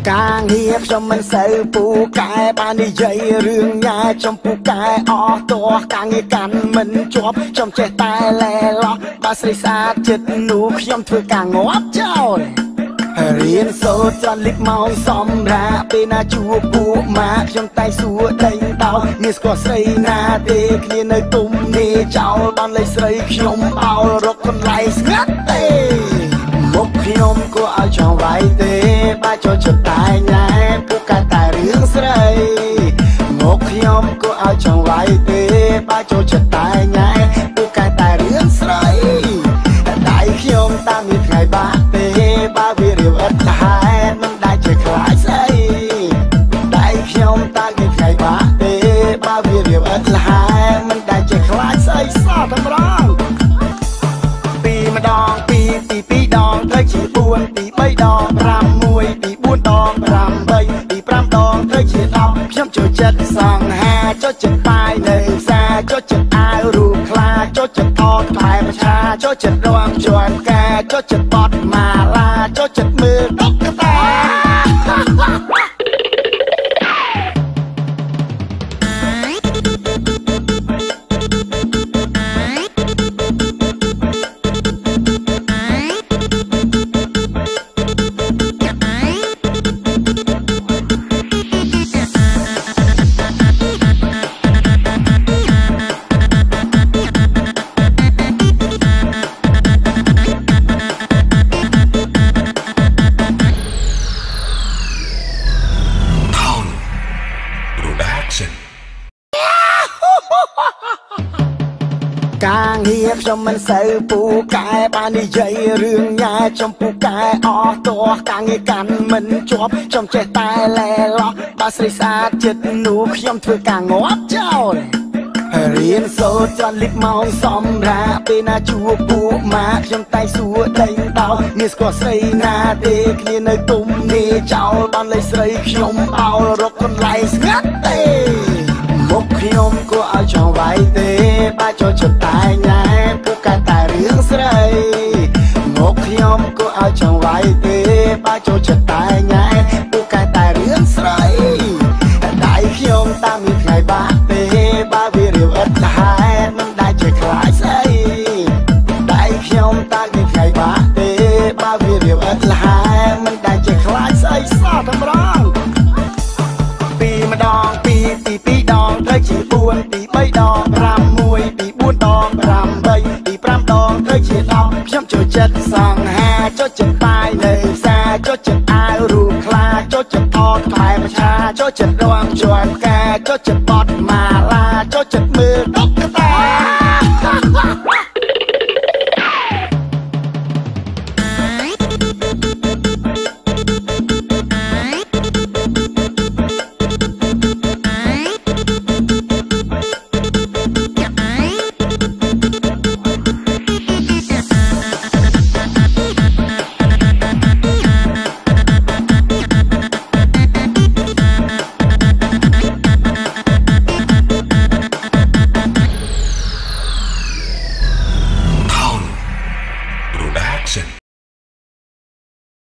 ការងារខ្ញុំមិនសូវពូកែបាននិយាយរឿងញ៉ាចំពូកែអស់តោះការងារកាន់មិនជាប់ខ្ញុំចេះតែលែឡោះបើស្រីស្អាតចិត្តនោះខ្ញុំធ្វើការងាប់ចោលរៀនសូត្រចន្ទលិបមកសម្រាប់ពេលណាជួបពូម៉ាខ្ញុំតែសួរដេញដោមានស្គាល់ស្រីណាទេគ្នានៅទុំនេះចោលបានលេខស្រីខ្ញុំបោលរកកន្លែងស្ងាត់ទេមុខខ្ញុំក៏ឲ្យចង់វាយទេបើចូលចិត្តតែញ៉ែពូកែតែរឿងស្រីមុខខ្ញុំក៏ឲ្យចង់វាយទេបើចូលចិត្តតែញ៉ែពូកែតែរឿងស្រីដៃខ្ញុំតាមមានថ្ងៃបាក់ទេបើវារៀបឥតហេតុមិនដែលជាខ្លាចស្អីដៃខ្ញុំតាមមានថ្ងៃបាក់ទេបើវារៀបឥតហេតុមិនដែលជាខ្លាចស្អីសោះតែម្ដងពីម្ដងពីពី2ដងទៅជា4ពី3ដង5 1ពី4ដង8ពី5ដងទៅជា10ខ្ញុំចូលចិត្តសង្ហាចូលចិត្តបាយនៅផ្សារចូលចិត្តអាវរូបខ្លាចូលចិត្តថតខ្លែប្រឆាចូលចិត្តរំជន់ការចូលចិត្តបត់ម៉ាឡាចូលចិត្តមើលតុក្កតាការងារខ្ញុំមិនសូវពូកែបាននិយាយរឿងញ៉ាចំពូកែអស់តោះការងារកាន់មិនជាប់ខ្ញុំចេះតែលែឡោះបើស្រីស្អាតចិត្តនោះខ្ញុំធ្វើការងាប់ចោលរៀនសូត្រចន្ទលិបមកសម្រាប់ពេលណាជួបពូម៉ាខ្ញុំតែសួរដេញដោមានស្គាល់ស្រីណាទេគ្នានៅទុំនេះចោលបានលេខស្រីខ្ញុំបោលរកកន្លែងស្ងាត់ទេមុខខ្ញុំក៏ឲ្យចង់វាយទេបើចូលចិត្តតែញ៉ែពូកែតែរឿងស្រីមុខខ្ញុំក៏ឲ្យចង់វាយទេបើចូលចិត្តតែញ៉ែពូកែតែរឿងស្រីដៃខ្ញុំតាមមានថ្ងៃបាក់ទេបើវារៀបឥតហេតុមិនដែលជាខ្លាចស្អីដៃខ្ញុំតាមមានថ្ងៃបាក់ទេបើវារៀបឥតហេតុមិនដែលជាខ្លាចស្អីសោះតែម្ដងពីម្ដងពី2ដងទៅជា4ពី3ដង5 1ពី4ដង8ពី5ដងទៅជា10ខ្ញុំចូលចិត្តសង្ហាចូលចិត្តបាយនៅផ្សារចូលចិត្តអាវរូបខ្លាចូលចិត្តថតខ្លែប្រឆាចូលចិត្តរំជន់ការចូលចិត្តបត់ម៉ាឡាចូលចិត្តមើល